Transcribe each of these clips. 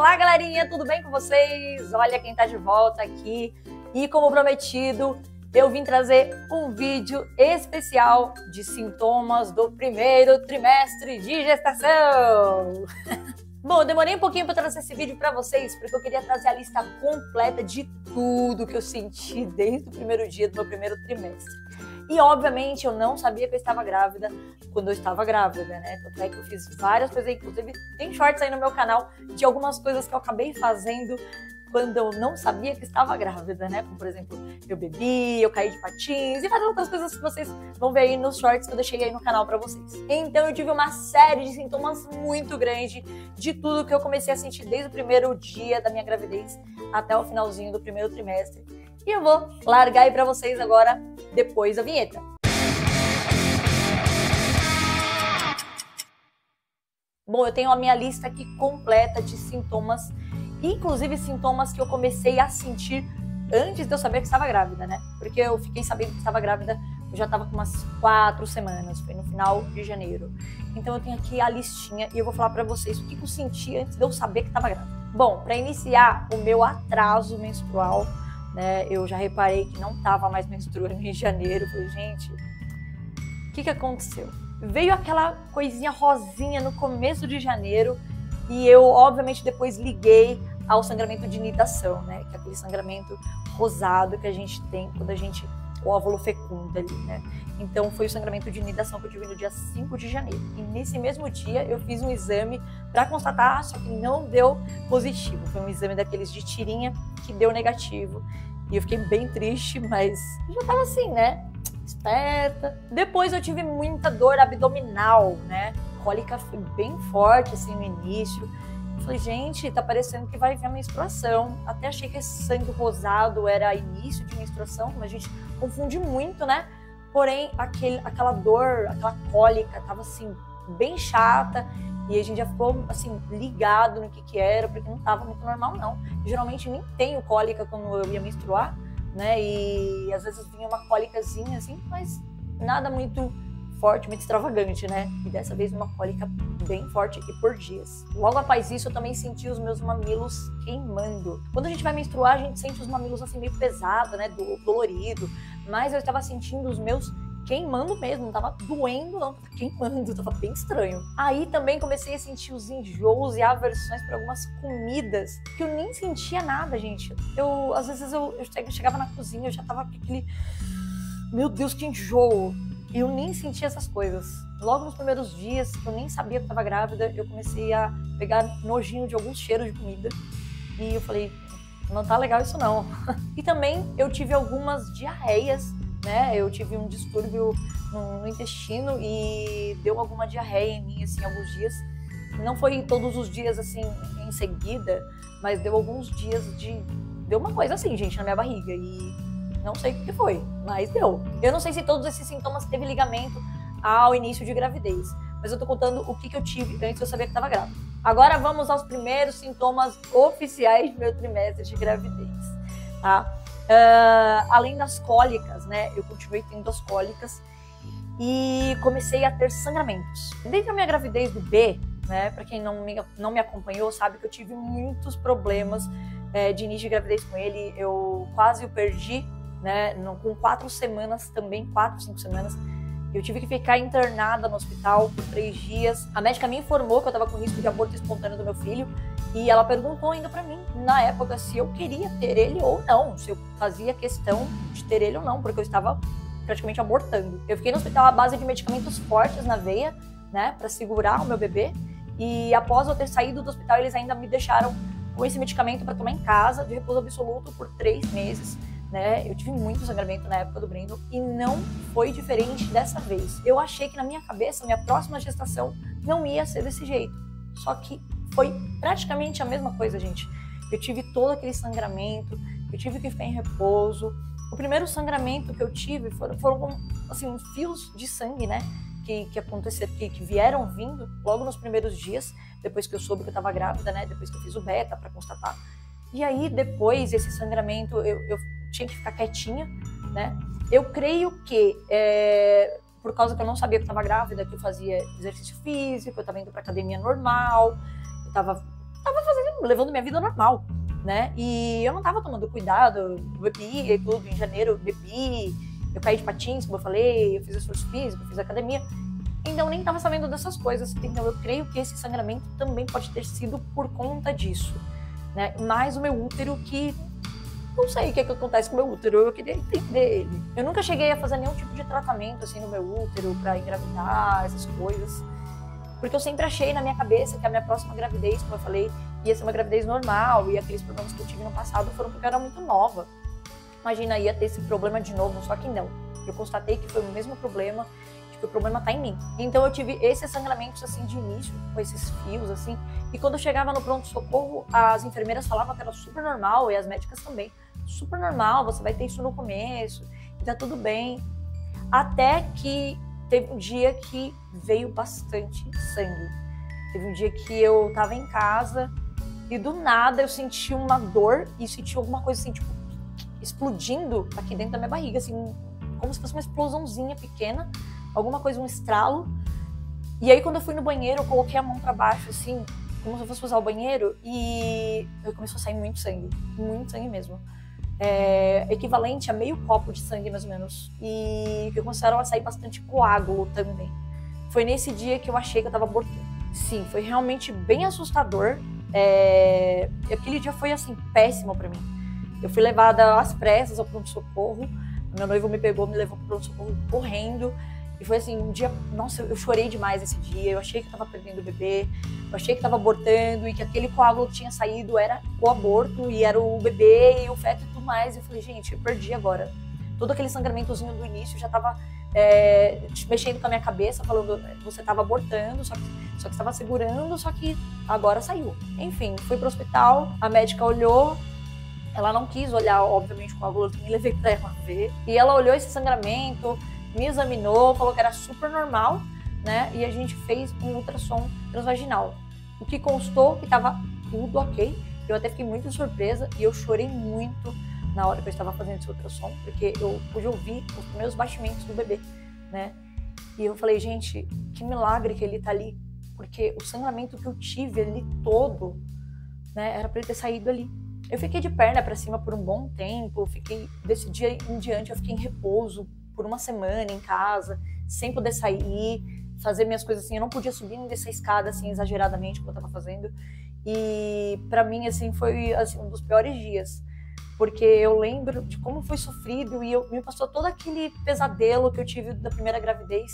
Olá, galerinha, tudo bem com vocês? Olha quem tá de volta aqui. E como prometido, eu vim trazer um vídeo especial de sintomas do primeiro trimestre de gestação. Bom, eu demorei um pouquinho para trazer esse vídeo para vocês, porque eu queria trazer a lista completa de tudo que eu senti desde o primeiro dia do meu primeiro trimestre. E, obviamente, eu não sabia que eu estava grávida quando eu estava grávida, né? Tanto é que eu fiz várias coisas, inclusive tem shorts aí no meu canal de algumas coisas que eu acabei fazendo quando eu não sabia que estava grávida, né? Como, por exemplo, eu bebi, eu caí de patins e várias outras coisas que vocês vão ver aí nos shorts que eu deixei aí no canal pra vocês. Então eu tive uma série de sintomas muito grande de tudo que eu comecei a sentir desde o primeiro dia da minha gravidez até o finalzinho do primeiro trimestre. E eu vou largar aí pra vocês agora, depois da vinheta. Bom, eu tenho a minha lista aqui completa de sintomas, inclusive sintomas que eu comecei a sentir antes de eu saber que estava grávida, né? Porque eu fiquei sabendo que estava grávida, eu já estava com umas 4 semanas, foi no final de janeiro. Então eu tenho aqui a listinha e eu vou falar pra vocês o que eu senti antes de eu saber que estava grávida. Bom, pra iniciar, o meu atraso menstrual, né? Eu já reparei que não estava mais menstruando em janeiro. Falei, gente, o que aconteceu? Veio aquela coisinha rosinha no começo de janeiro e eu, obviamente, depois liguei ao sangramento de nidação, né? Que é aquele sangramento rosado que a gente tem quando o óvulo fecunda ali, né? Então foi o sangramento de nidação que eu tive no dia 5 de janeiro. E nesse mesmo dia eu fiz um exame para constatar, só que não deu positivo. Foi um exame daqueles de tirinha que deu negativo. E eu fiquei bem triste, mas eu já tava assim, né? Esperta. Depois eu tive muita dor abdominal, né? Cólica foi bem forte assim no início. Eu falei, gente, tá parecendo que vai vir a menstruação. Até achei que esse sangue rosado era início de menstruação, mas a gente confunde muito, né? Porém, aquela dor, aquela cólica tava assim, bem chata. E a gente já ficou assim, ligado no que era, porque não tava muito normal, não. Geralmente nem tenho cólica quando eu ia menstruar, né? E às vezes vinha uma cólicazinha assim, mas nada muito forte, muito extravagante, né? E dessa vez uma cólica bem forte e por dias. Logo após isso, eu também senti os meus mamilos queimando. Quando a gente vai menstruar, a gente sente os mamilos assim meio pesado, né? Dolorido. Mas eu estava sentindo os meus queimando mesmo, não tava doendo, não, tava queimando, tava bem estranho. Aí também comecei a sentir os enjoos e aversões por algumas comidas que eu nem sentia nada, gente. Às vezes eu chegava na cozinha, eu já tava com aquele, meu Deus, que enjoo. E eu nem sentia essas coisas. Logo nos primeiros dias, eu nem sabia que eu tava grávida, eu comecei a pegar nojinho de alguns cheiros de comida. E eu falei, não tá legal isso não. E também eu tive algumas diarreias, né? Eu tive um distúrbio no intestino e deu alguma diarreia em mim, assim, alguns dias. Não foi todos os dias, assim, em seguida, mas deu alguns dias deu uma coisa assim, gente, na minha barriga. E não sei o que foi, mas deu. Eu não sei se todos esses sintomas teve ligamento ao início de gravidez, mas eu tô contando o que eu tive antes de eu saber que tava grávida. Agora vamos aos primeiros sintomas oficiais do meu trimestre de gravidez, tá? Além das cólicas, né? Eu continuei tendo as cólicas e comecei a ter sangramentos. Desde a minha gravidez do B, né? Para quem não me acompanhou, sabe que eu tive muitos problemas de início de gravidez com ele. Eu quase o perdi, né? Com 4 semanas também, 4, 5 semanas. Eu tive que ficar internada no hospital por 3 dias. A médica me informou que eu estava com risco de aborto espontâneo do meu filho. E ela perguntou ainda pra mim, na época, se eu queria ter ele ou não. Se eu fazia questão de ter ele ou não, porque eu estava praticamente abortando. Eu fiquei no hospital à base de medicamentos fortes na veia, né, pra segurar o meu bebê. E após eu ter saído do hospital, eles ainda me deixaram com esse medicamento pra tomar em casa, de repouso absoluto, por 3 meses. Né? Eu tive muito sangramento na época do Brendo e não foi diferente dessa vez. Eu achei que na minha cabeça, minha próxima gestação não ia ser desse jeito. Só que foi praticamente a mesma coisa, gente. Eu tive todo aquele sangramento, eu tive que ficar em repouso. O primeiro sangramento que eu tive foram assim, fios de sangue, né? Que aconteceram, que vieram vindo logo nos primeiros dias, depois que eu soube que eu estava grávida, né? Depois que eu fiz o beta para constatar. E aí, depois, esse sangramento, eu tinha que ficar quietinha, né? Eu creio que, por causa que eu não sabia que eu estava grávida, que eu fazia exercício físico, eu estava indo para academia normal, eu estava fazendo levando minha vida normal, né? E eu não tava tomando cuidado, eu bebi e tudo, em janeiro eu bebi, eu caí de patins, como eu falei, eu fiz esforço físico, fiz academia, então eu nem tava sabendo dessas coisas. Então eu creio que esse sangramento também pode ter sido por conta disso, né? Mais o meu útero que... Não sei o que acontece com o meu útero, eu queria entender ele. Eu nunca cheguei a fazer nenhum tipo de tratamento assim no meu útero pra engravidar, essas coisas. Porque eu sempre achei na minha cabeça que a minha próxima gravidez, como eu falei, ia ser uma gravidez normal. E aqueles problemas que eu tive no passado foram porque eu era muito nova. Imagina, ia ter esse problema de novo, só que não. Eu constatei que foi o mesmo problema, que o problema tá em mim. Então eu tive esses sangramentos assim de início, com esses fios assim. E quando eu chegava no pronto-socorro, as enfermeiras falavam que era super normal, e as médicas também. Super normal, você vai ter isso no começo, e tá tudo bem. Até que teve um dia que veio bastante sangue. Teve um dia que eu tava em casa e do nada eu senti uma dor e senti alguma coisa assim, tipo, explodindo aqui dentro da minha barriga, assim, como se fosse uma explosãozinha pequena, alguma coisa, um estralo. E aí quando eu fui no banheiro, eu coloquei a mão pra baixo, assim, como se eu fosse usar o banheiro, e eu começou a sair muito sangue mesmo. Equivalente a meio copo de sangue, mais ou menos. E que começaram a sair bastante coágulo também. Foi nesse dia que eu achei que eu tava abortando. Sim, foi realmente bem assustador. Aquele dia foi, assim, péssimo pra mim. Eu fui levada às pressas ao pronto-socorro. Meu noivo me pegou, me levou pro pronto-socorro correndo. E foi assim, um dia... Nossa, eu chorei demais esse dia. Eu achei que eu tava perdendo o bebê. Eu achei que tava abortando e que aquele coágulo que tinha saído era o aborto e era o bebê e o feto e tudo mais. E eu falei, gente, eu perdi agora. Todo aquele sangramentozinho do início já tava mexendo com a minha cabeça, falando, você tava abortando, só que você tava segurando, só que agora saiu. Enfim, fui pro hospital, a médica olhou, ela não quis olhar, obviamente, o coágulo, eu me levei pra ela ver. E ela olhou esse sangramento, me examinou, falou que era super normal, né? E a gente fez um ultrassom transvaginal. O que constou que tava tudo ok. Eu até fiquei muito surpresa e eu chorei muito na hora que eu estava fazendo esse ultrassom, porque eu pude ouvir os primeiros batimentos do bebê, né? E eu falei, gente, que milagre que ele tá ali, porque o sangramento que eu tive ali todo, né, era pra ele ter saído ali. Eu fiquei de perna pra cima por um bom tempo, desse dia em diante eu fiquei em repouso por uma semana em casa, sem poder sair, fazer minhas coisas assim. Eu não podia subir nem descer a escada assim exageradamente como eu tava fazendo. E pra mim assim foi assim um dos piores dias, porque eu lembro de como foi sofrido e me passou todo aquele pesadelo que eu tive da primeira gravidez,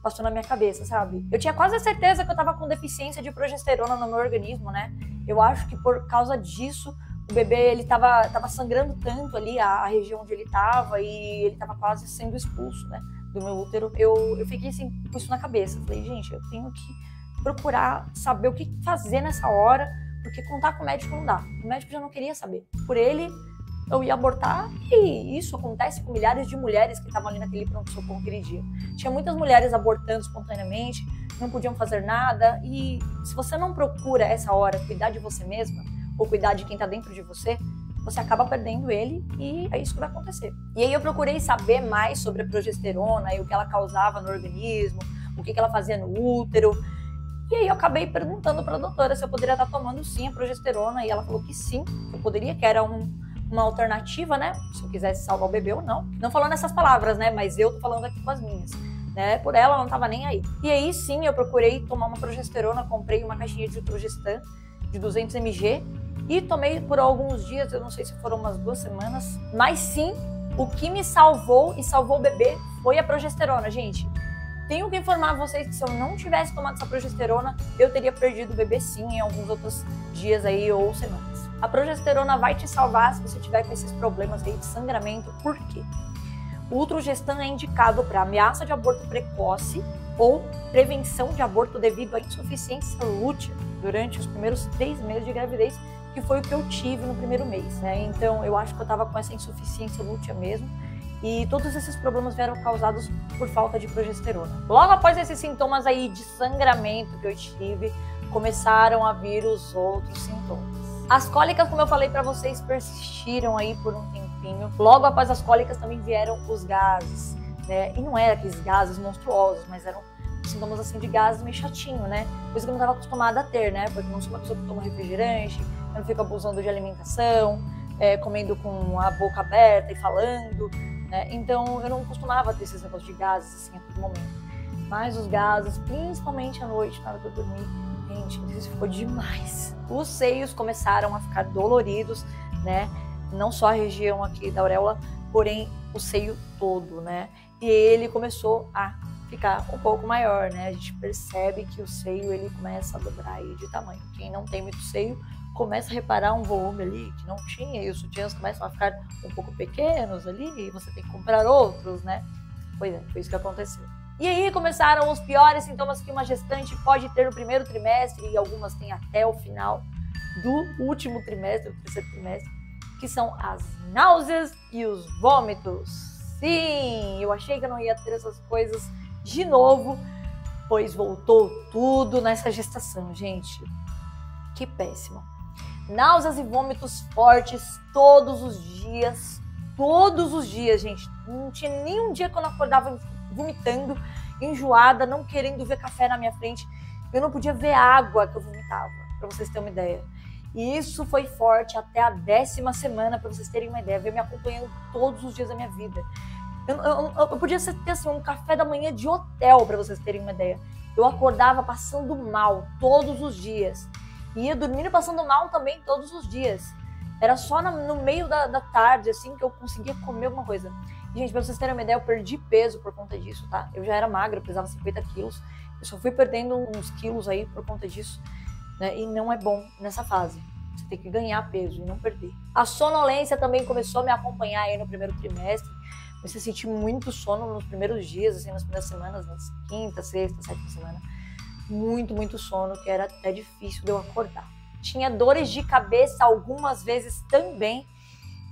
passou na minha cabeça, sabe? Eu tinha quase a certeza que eu tava com deficiência de progesterona no meu organismo, né? Eu acho que por causa disso o bebê, ele tava sangrando tanto ali, a região onde ele tava, e ele tava quase sendo expulso, né, do meu útero. Eu fiquei assim, com isso na cabeça. Falei, gente, eu tenho que procurar saber o que fazer nessa hora, porque contar com o médico não dá. O médico já não queria saber. Por ele, eu ia abortar, e isso acontece com milhares de mulheres que estavam ali naquele pronto-socorro aquele dia. Tinha muitas mulheres abortando espontaneamente, não podiam fazer nada, e se você não procura essa hora cuidar de você mesma, ou cuidar de quem tá dentro de você, você acaba perdendo ele e é isso que vai acontecer. E aí eu procurei saber mais sobre a progesterona e o que ela causava no organismo, o que ela fazia no útero. E aí eu acabei perguntando pra doutora se eu poderia estar tomando sim a progesterona, e ela falou que sim, que eu poderia, que era uma alternativa, né, se eu quisesse salvar o bebê ou não. Não falando essas palavras, né, mas eu tô falando aqui com as minhas, né, por ela não tava nem aí. E aí sim, eu procurei tomar uma progesterona, comprei uma caixinha de Progestan de 200 mg, e tomei por alguns dias, eu não sei se foram umas 2 semanas, mas sim, o que me salvou e salvou o bebê foi a progesterona, gente. Tenho que informar vocês que se eu não tivesse tomado essa progesterona, eu teria perdido o bebê sim em alguns outros dias aí ou semanas. A progesterona vai te salvar se você tiver com esses problemas aí de sangramento. Por quê? O Ultrogestan é indicado para ameaça de aborto precoce ou prevenção de aborto devido à insuficiência lútea durante os primeiros 3 meses de gravidez, que foi o que eu tive no primeiro mês, né? Então eu acho que eu tava com essa insuficiência lútea mesmo, e todos esses problemas vieram causados por falta de progesterona. Logo após esses sintomas aí de sangramento que eu tive, começaram a vir os outros sintomas. As cólicas, como eu falei pra vocês, persistiram aí por um tempinho. Logo após as cólicas também vieram os gases, né? E não eram aqueles gases monstruosos, mas eram sintomas assim de gases meio chatinho, né? Coisa que eu não estava acostumada a ter, né? Porque eu não sou uma pessoa que toma refrigerante, eu não fico abusando de alimentação, comendo com a boca aberta e falando, né? Então eu não costumava ter esses negócios de gases assim a todo momento. Mas os gases, principalmente à noite, na hora de eu dormir, gente, isso ficou demais. Os seios começaram a ficar doloridos, né? Não só a região aqui da auréola, porém o seio todo, né? E ele começou a ficar um pouco maior, né? A gente percebe que o seio ele começa a dobrar aí de tamanho. Quem não tem muito seio começa a reparar um volume ali que não tinha, e os sutiãs começam a ficar um pouco pequenos ali, e você tem que comprar outros, né? Pois é, foi isso que aconteceu. E aí começaram os piores sintomas que uma gestante pode ter no primeiro trimestre, e algumas têm até o final do último trimestre, do terceiro trimestre, que são as náuseas e os vômitos. Sim, eu achei que eu não ia ter essas coisas de novo, pois voltou tudo nessa gestação, gente. Que péssimo. Náuseas e vômitos fortes todos os dias, gente. Não tinha nenhum dia que eu não acordava vomitando, enjoada, não querendo ver café na minha frente. Eu não podia ver água que eu vomitava, para vocês terem uma ideia. E isso foi forte até a 10ª semana, para vocês terem uma ideia, veio me acompanhando todos os dias da minha vida. Eu podia ter assim, um café da manhã de hotel, para vocês terem uma ideia. Eu acordava passando mal todos os dias. E ia dormindo passando mal também todos os dias. Era só no meio da tarde, assim, que eu conseguia comer alguma coisa. E, gente, pra vocês terem uma ideia, eu perdi peso por conta disso, tá? Eu já era magra, eu pesava 50 quilos. Eu só fui perdendo uns quilos aí por conta disso, né? E não é bom nessa fase. Você tem que ganhar peso e não perder. A sonolência também começou a me acompanhar aí no primeiro trimestre. Comecei a sentir muito sono nos primeiros dias, assim, nas primeiras semanas, nas quinta, sexta, sétima semana. Muito sono, que era até difícil de eu acordar. Tinha dores de cabeça algumas vezes também.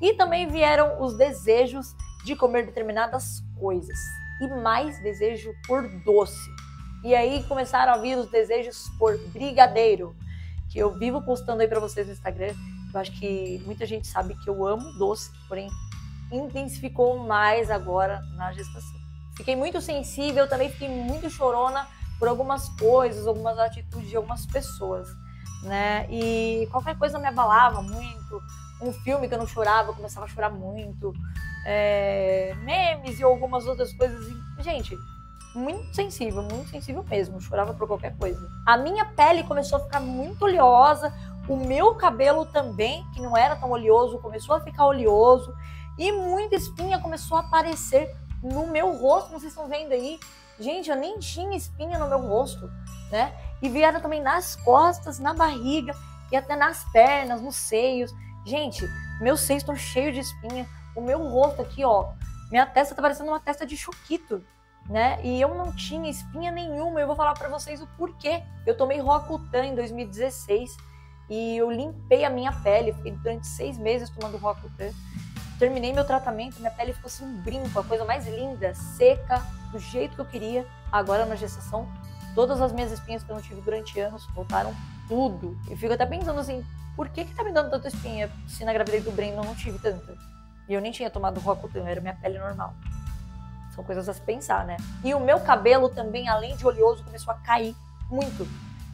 E também vieram os desejos de comer determinadas coisas. E mais desejo por doce. E aí começaram a vir os desejos por brigadeiro, que eu vivo postando aí pra vocês no Instagram. Eu acho que muita gente sabe que eu amo doce, porém intensificou mais agora na gestação. Fiquei muito sensível, também fiquei muito chorona por algumas coisas, algumas atitudes de algumas pessoas, né? E qualquer coisa me abalava muito. Um filme que eu não chorava, eu começava a chorar muito. Memes e algumas outras coisas. E, gente, muito sensível mesmo. Eu chorava por qualquer coisa. A minha pele começou a ficar muito oleosa. O meu cabelo também, que não era tão oleoso, começou a ficar oleoso. E muita espinha começou a aparecer no meu rosto. Vocês estão vendo aí? Gente, eu nem tinha espinha no meu rosto, né? E vieram também nas costas, na barriga e até nas pernas, nos seios. Gente, meus seios estão cheios de espinha. O meu rosto aqui, ó, minha testa tá parecendo uma testa de choquito, né? E eu não tinha espinha nenhuma. Eu vou falar pra vocês o porquê. Eu tomei Roacutan em 2016 e eu limpei a minha pele. Fiquei durante 6 meses tomando Roacutan. Terminei meu tratamento, minha pele ficou assim um brinco, a coisa mais linda, seca, do jeito que eu queria. Agora na gestação, todas as minhas espinhas que eu não tive durante anos voltaram tudo. E fico até pensando assim, por que tá me dando tanta espinha se na gravidez do Breno eu não tive tanta? E eu nem tinha tomado Roacutan, era minha pele normal. São coisas a se pensar, né? E o meu cabelo também, além de oleoso, começou a cair muito.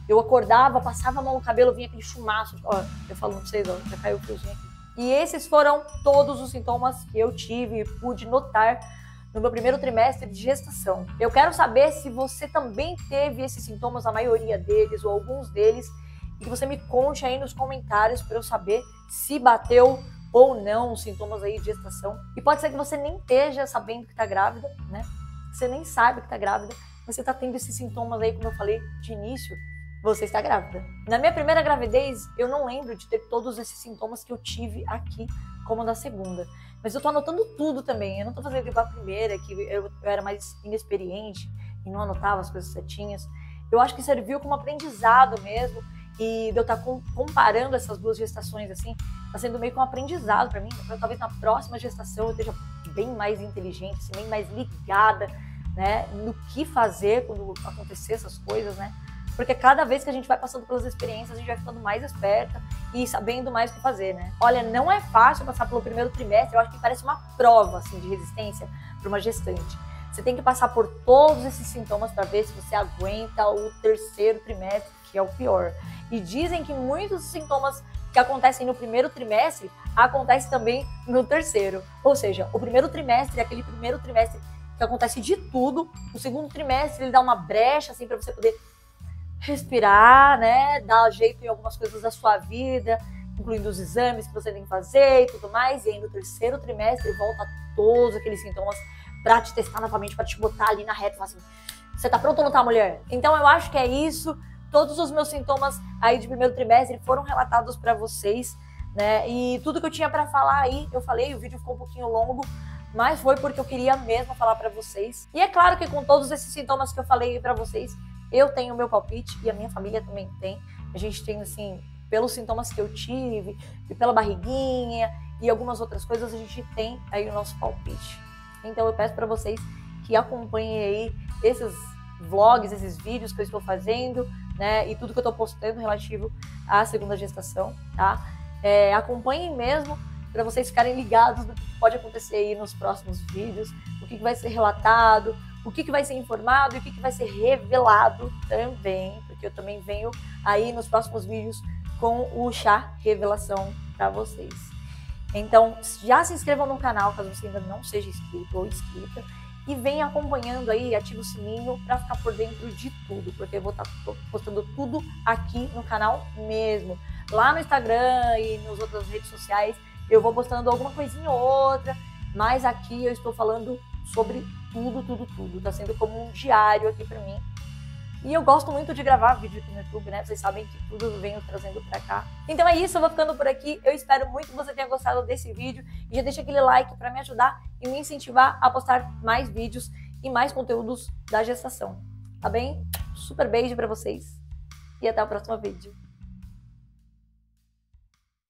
Eu acordava, passava a mão no cabelo, vinha aquele chumaço. Ó, eu falo pra vocês, ó, já caiu o fiozinho aqui. E esses foram todos os sintomas que eu tive e pude notar no meu primeiro trimestre de gestação. Eu quero saber se você também teve esses sintomas, a maioria deles ou alguns deles, e que você me conte aí nos comentários para eu saber se bateu ou não os sintomas aí de gestação. E pode ser que você nem esteja sabendo que tá grávida, né? Você nem sabe que tá grávida, mas você tá tendo esses sintomas aí, como eu falei de início, você está grávida. Na minha primeira gravidez, eu não lembro de ter todos esses sintomas que eu tive aqui, como na segunda. Mas eu tô anotando tudo também. Eu não tô fazendo igual a primeira, que eu era mais inexperiente e não anotava as coisas certinhas. Eu acho que serviu como aprendizado mesmo. E de eu estar comparando essas duas gestações, assim, tá sendo meio que um aprendizado pra mim. Talvez na próxima gestação eu esteja bem mais inteligente, assim, bem mais ligada, né, no que fazer quando acontecer essas coisas, né? Porque cada vez que a gente vai passando pelas experiências, a gente vai ficando mais esperta e sabendo mais o que fazer, né? Olha, não é fácil passar pelo primeiro trimestre, eu acho que parece uma prova, assim, de resistência para uma gestante. Você tem que passar por todos esses sintomas para ver se você aguenta o terceiro trimestre, que é o pior. E dizem que muitos sintomas que acontecem no primeiro trimestre, acontece também no terceiro. Ou seja, o primeiro trimestre é aquele primeiro trimestre que acontece de tudo. O segundo trimestre ele dá uma brecha assim para você poder respirar, né? Dar jeito em algumas coisas da sua vida, incluindo os exames que você tem que fazer e tudo mais. E aí no terceiro trimestre volta todos aqueles sintomas pra te testar novamente, pra te botar ali na reta e falar assim, você tá pronto ou não tá, mulher? Então eu acho que é isso. Todos os meus sintomas aí de primeiro trimestre foram relatados pra vocês, né? E tudo que eu tinha pra falar aí, eu falei, o vídeo ficou um pouquinho longo, mas foi porque eu queria mesmo falar pra vocês. E é claro que com todos esses sintomas que eu falei pra vocês, eu tenho o meu palpite e a minha família também tem. A gente tem, assim, pelos sintomas que eu tive, e pela barriguinha e algumas outras coisas, a gente tem aí o nosso palpite. Então eu peço pra vocês que acompanhem aí esses vlogs, esses vídeos que eu estou fazendo, né? E tudo que eu tô postando relativo à segunda gestação, tá? Acompanhem mesmo, para vocês ficarem ligados do que pode acontecer aí nos próximos vídeos, o que vai ser relatado, o que vai ser informado e o que vai ser revelado também, porque eu também venho aí nos próximos vídeos com o chá revelação para vocês. Então, já se inscrevam no canal, caso você ainda não seja inscrito ou inscrita, e venha acompanhando aí, ativa o sininho para ficar por dentro de tudo, porque eu vou estar postando tudo aqui no canal mesmo. Lá no Instagram e nas outras redes sociais, eu vou postando alguma coisinha ou outra, mas aqui eu estou falando sobre tudo. Tá sendo como um diário aqui pra mim. E eu gosto muito de gravar vídeo aqui no YouTube, né? Vocês sabem que tudo eu venho trazendo pra cá. Então é isso, eu vou ficando por aqui. Eu espero muito que você tenha gostado desse vídeo. E já deixa aquele like pra me ajudar e me incentivar a postar mais vídeos e mais conteúdos da gestação. Tá bem? Super beijo pra vocês. E até o próximo vídeo.